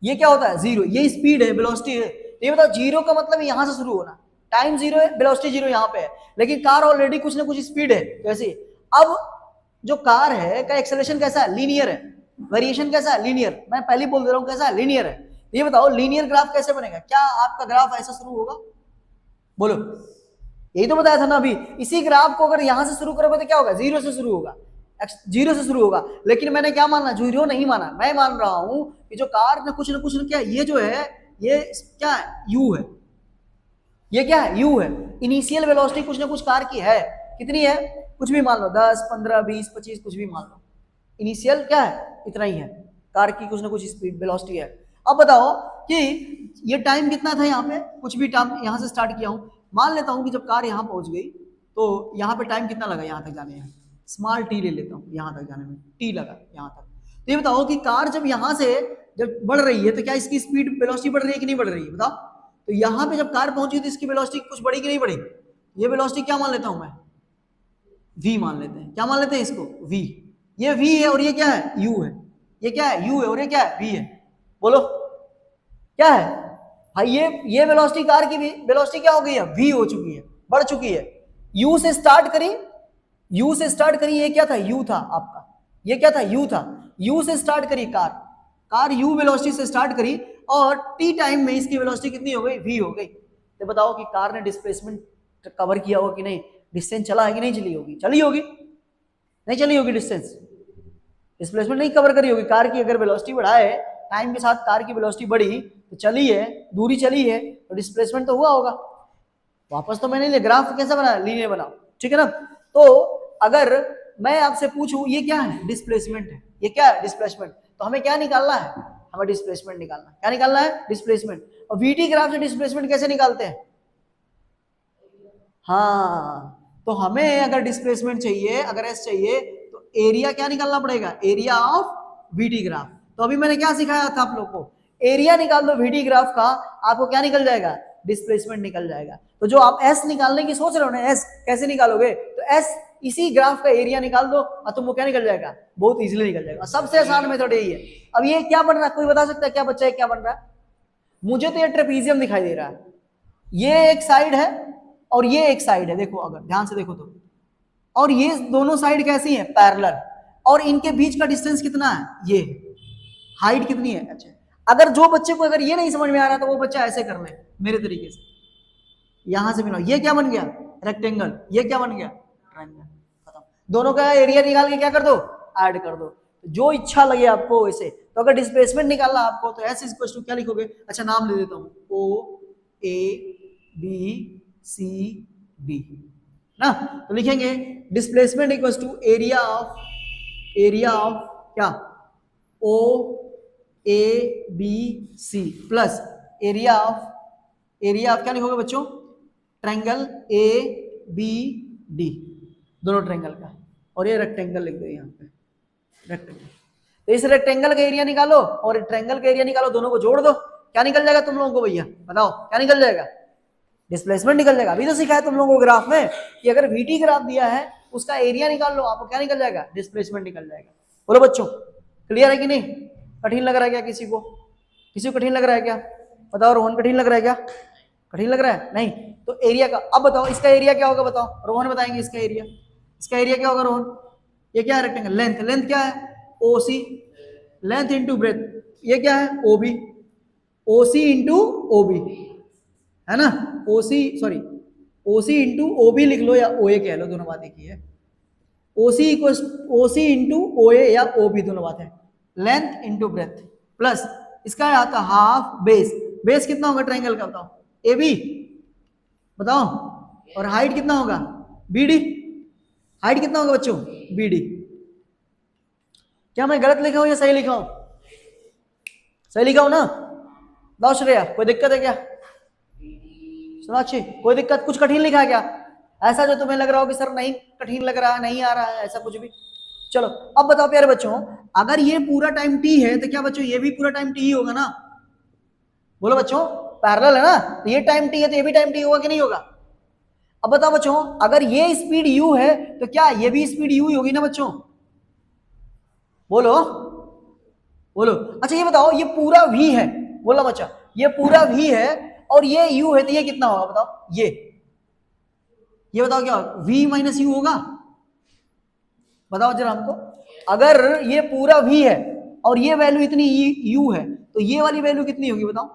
ये क्या होता है 0, ये स्पीड है, वेलोसिटी है, ये बताओ 0 का मतलब यहां से शुरू होना, टाइम 0 है, वेलोसिटी 0 यहाँ पे है, लेकिन कार ऑलरेडी कुछ ना कुछ स्पीड है, कैसे, अब जो कार है का एक्सेलरेशन कैसा है, लीनियर है, वेरिएशन कैसा है, लीनियर, मैं पहले बोल दे रहा हूँ कैसा है, लीनियर है। ये बताओ लीनियर ग्राफ कैसे बनेगा, क्या आपका ग्राफ ऐसा शुरू होगा, बोलो, यही तो बताया था ना अभी, इसी ग्राफ को अगर यहां से शुरू करोगे तो क्या होगा, 0 से शुरू होगा, 0 से शुरू होगा, लेकिन मैंने क्या माना, 0 नहीं माना, मैं मान रहा हूं कि जो कार में कुछ ना कुछ क्या, ये जो है ये क्या है, u है, ये क्या है, u है, इनिशियल वेलोसिटी कुछ ना कुछ कार की है, कितनी है, कुछ भी मान लो 10, 15, 20, 25, कुछ भी मान लो, इनिशियल क्या है, इतना ही है, कार की कुछ ना कुछ स्पीड वेलोसिटी है। अब बताओ कि ये टाइम कितना था यहाँ पे, कुछ भी टाइम यहाँ से स्टार्ट किया हूँ, मान लेता हूँ कि जब कार यहाँ पहुंच गई तो यहाँ पे टाइम कितना लगा यहाँ तक जाने में, स्मॉल टी ले लेता हूँ, यहाँ तक जाने में टी लगा यहाँ तक। तो ये बताओ कि कार जब यहाँ से जब बढ़ रही है तो क्या इसकी स्पीड वेलोसिटी बढ़ रही है कि नहीं बढ़ रही है, बताओ। तो यहाँ पे जब कार पहुंची तो इसकी वेलोसिटी कुछ बढ़ी कि नहीं बढ़ी, ये वेलोसिटी क्या मान लेता हूँ मैं, v मान लेते हैं, क्या मान लेते हैं इसको, v। ये v है और ये क्या है, u है, ये क्या है, u है और ये क्या है, v है। बोलो क्या है भाई, ये वेलोसिटी कार की वेलोसिटी क्या हो गई है, v हो चुकी है, बढ़ चुकी है। u से स्टार्ट करी, u से स्टार्ट करी, ये क्या था, u था आपका, ये क्या था, u था। u से स्टार्ट करी कार u वेलोसिटी से स्टार्ट करी और t टाइम में इसकी वेलोसिटी कितनी हो गई, v हो गई। तो बताओ कि कार ने डिस्प्लेसमेंट कवर किया होगा कि नहीं, डिस्टेंस चला है कि नहीं चली होगी, चली होगी, नहीं चली होगी, डिस्प्लेसमेंट नहीं कवर करी होगी। कार की अगर वेलोसिटी बढ़ाए, टाइम के साथ कार की वेलोसिटी बढ़ी तो चली है, दूरी चली है तो डिस्प्लेसमेंट तो हुआ होगा। वापस तो मैंने ग्राफ कैसा बनाया, लीनियर बनाओ, ठीक है ना। तो अगर मैं आपसे पूछूं ये क्या है, डिस्प्लेसमेंट है, ये क्या है, डिस्प्लेसमेंट, तो हमें क्या निकालना है, हमें डिस्प्लेसमेंट निकालना है। क्या निकालना है, डिस्प्लेसमेंट। और वीटी ग्राफ से डिस्प्लेसमेंट कैसे निकालते हैं, हाँ, तो हमें अगर डिस्प्लेसमेंट चाहिए, अगर एस चाहिए तो एरिया क्या निकालना पड़ेगा, एरिया ऑफ वीटी ग्राफ। तो अभी मैंने क्या सिखाया था आप लोग को, एरिया निकाल दो वीटी ग्राफ का, आपको क्या निकल जाएगा, डिस्प्लेसमेंट निकल जाएगा। तो जो आप एस निकालने की सोच रहे हो ना, एस कैसे निकालोगे, तो एस इसी ग्राफ का एरिया निकाल दो और तुमको क्या निकल जाएगा, बहुत इजीली निकल जाएगा। सबसे आसान मेथड यही है। अब ये क्या बन रहा है, कोई बता सकता है क्या बच्चा है, क्या बन रहा है, मुझे तो ये ट्रेपीजियम दिखाई दे रहा है, ये एक साइड है और ये एक साइड है, देखो अगर ध्यान से देखो तो, और ये दोनों साइड कैसी है, पैरेलल, और इनके बीच का डिस्टेंस कितना है, ये हाइट कितनी है। अच्छा, अगर जो बच्चे को अगर ये नहीं समझ में आ रहा तो वो बच्चा ऐसे कर ले मेरे तरीके से, यहां से मिलाओ, ये क्या बन गया, रेक्टेंगल, ये क्या बन गया, ट्रायंगल, खत्म। दोनों का एरिया निकाल के क्या कर दो, ऐड कर दो, जो इच्छा लगे आपको वैसे। तो अगर डिस्प्लेसमेंट निकालना आपको तो एस इक्वल टू क्या लिखोगे, अच्छा नाम ले देता हूं, ओ ए बी सी डी ना, तो लिखेंगे डिस्प्लेसमेंट इक्वल्स टू एरिया ऑफ क्या, O A B C plus area of क्या लिखोगे बच्चों, ट्रायंगल ए बी डी, दोनों ट्रायंगल का, और ये रेक्टेंगल लिख दो यहाँ पे, रेक्टेंगल। तो इस रेक्टेंगल का एरिया निकालो और ट्रायंगल का एरिया निकालो, दोनों को जोड़ दो, क्या निकल जाएगा तुम लोगों को भैया, बताओ क्या निकल जाएगा, डिस्प्लेसमेंट निकल जाएगा। अभी तो सिखाया तुम लोगों को ग्राफ में कि अगर वीटी ग्राफ दिया है उसका एरिया निकाल लो, आपको क्या निकल जाएगा, डिस्प्लेसमेंट निकल जाएगा। बोलो बच्चों क्लियर है कि नहीं, कठिन लग रहा है क्या किसी को कठिन लग रहा है क्या, बताओ रोहन, कठिन लग रहा है क्या, कठिन लग रहा है, नहीं तो एरिया का, अब बताओ इसका एरिया क्या होगा, बताओ रोहन बताएंगे इसका एरिया क्या होगा रोहन, ये क्या है, रेक्टेंगल, लेंथ क्या है, ओसी, लेंथ इंटू ब्रेथ, ये क्या है, ओबी, ओसी इंटू ओबी है ना, ओसी इंटू ओबी लिख लो या ओए कह लो, दोनों बात एक ही है। ओसी इंटू ओए या ओबी दोनों बात है, लेंथ इंटू ब्रेथ प्लस इसका आता हाफ बेस कितना होगा ट्रायंगल का, बताओ ए बी, बताओ, और हाइट कितना होगा, बी डी, हाइट कितना होगा बच्चों, बी डी। क्या मैं गलत लिखा हूं या सही लिखा हूं, सही लिखा हूं ना, बताओ श्रेया कोई दिक्कत है क्या, सुनाक्षी कोई दिक्कत, कुछ कठिन लिखा है क्या, ऐसा जो तुम्हें लग रहा हो कि सर नहीं कठिन लग रहा है, नहीं आ रहा है, ऐसा कुछ भी। चलो अब बताओ प्यारे बच्चों, अगर ये पूरा टाइम टी है तो क्या बच्चों ये भी पूरा टाइम टी ही होगा ना, बोलो बच्चों, पैरेलल है ना, तो ये टाइम टी है तो ये भी टाइम टी होगा कि नहीं होगा। अब बताओ बच्चों, अगर ये स्पीड यू है तो क्या ये भी स्पीड यू ही होगी ना बच्चों, बोलो बोलो। अच्छा ये बताओ, ये पूरा v है, बोला बच्चा, ये पूरा v है और ये u है, तो ये कितना होगा बताओ, ये बताओ क्या होगा, v माइनस यू होगा, बताओ जरा हमको। अगर ये पूरा v है और ये वैल्यू इतनी u है तो ये वाली वैल्यू कितनी होगी बताओ,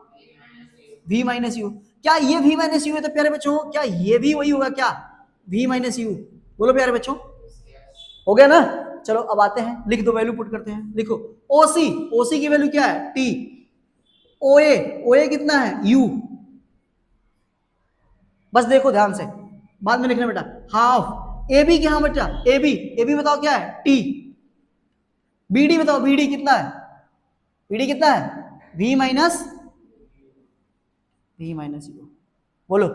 v माइनस यू। क्या ये v माइनस यू है तो प्यारे बच्चों क्या ये भी वही होगा क्या, v माइनस यू, बोलो प्यारे बच्चों, हो गया ना। चलो अब आते हैं, लिख दो, वैल्यू पुट करते हैं, लिखो ओसी की वैल्यू क्या है, टी, ओए कितना है, u, बस देखो ध्यान से, बाद में लिखना बेटा, हाफ, ए बी क्या बच्चा, ए बी बताओ क्या है, टी, बी डी बताओ, बी डी कितना है, v माइनस u। बोलो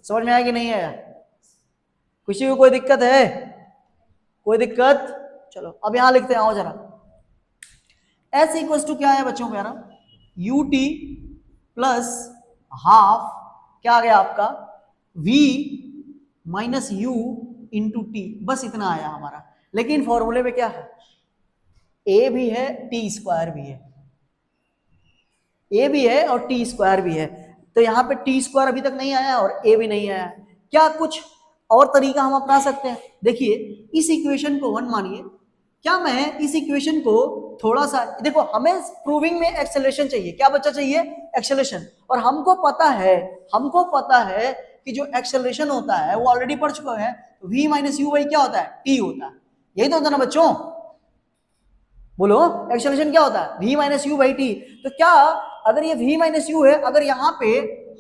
समझ में आया कि नहीं आया? किसी को कोई दिक्कत है? कोई दिक्कत? चलो अब यहां लिखते हैं, आओ जरा। s इक्वल टू क्या है बच्चों प्यारा? ut प्लस हाफ क्या आ गया आपका? v minus u into T. बस इतना आया हमारा। लेकिन फॉर्मूले में क्या है? a भी है, टी स्क्वायर भी है। a भी है और टी स्क्वायर भी है। तो यहाँ पे टी स्क्वायर अभी तक नहीं आया और a भी नहीं आया। क्या कुछ और तरीका हम अपना सकते हैं? देखिए इस इक्वेशन को 1 मानिए। क्या मैं इस इक्वेशन को थोड़ा सा, देखो हमें प्रूविंग में एक्सेलरेशन चाहिए। क्या बच्चा चाहिए? एक्सेलरेशन। और हमको पता है कि जो एक्सेलरेशन होता है वो ऑलरेडी पढ़ चुका है, v माइनस यू बाई क्या होता है? टी होता है। यही तो होता है ना बच्चों? बोलो एक्सेलरेशन क्या होता है? v minus u by t. तो क्या अगर ये v माइनस यू है, अगर यहाँ पे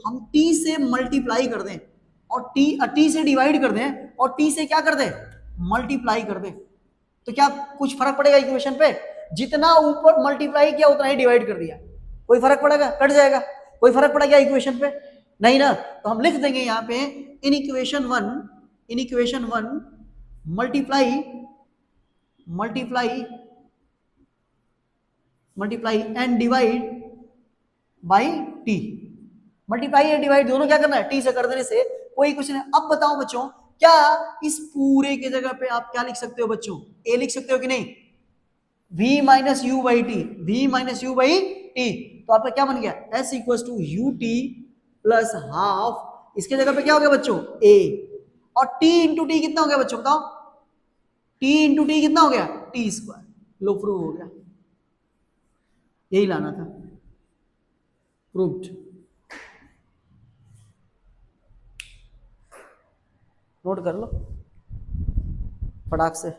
हम t से मल्टीप्लाई कर दें और t से डिवाइड कर दें और t से क्या कर दें? मल्टीप्लाई कर दें, तो क्या कुछ फर्क पड़ेगा इक्वेशन पे? जितना ऊपर मल्टीप्लाई किया उतना ही डिवाइड कर दिया, कोई फर्क पड़ेगा? कट जाएगा। कोई फर्क पड़ेगा इक्वेशन पे? नहीं ना। तो हम लिख देंगे यहाँ पे in equation one multiply and divide by T. Multiply या डिवाइड दोनों क्या करना है? टी से कर देने से कोई कुछ नहीं। अब बताओ बच्चों, क्या इस पूरे के जगह पे आप क्या लिख सकते हो बच्चों? ए लिख सकते हो कि नहीं? v minus u by t. तो आपका क्या बन गया? s equal to u t plus half. इसके जगह पे क्या हो गया बच्चों? a। और t इंटू टी कितना हो गया बच्चों? बताओ t इंटू टी कितना हो गया? T square. लो प्रूव हो गया। यही लाना था, प्रूव्ड। नोट कर लो फटाक से।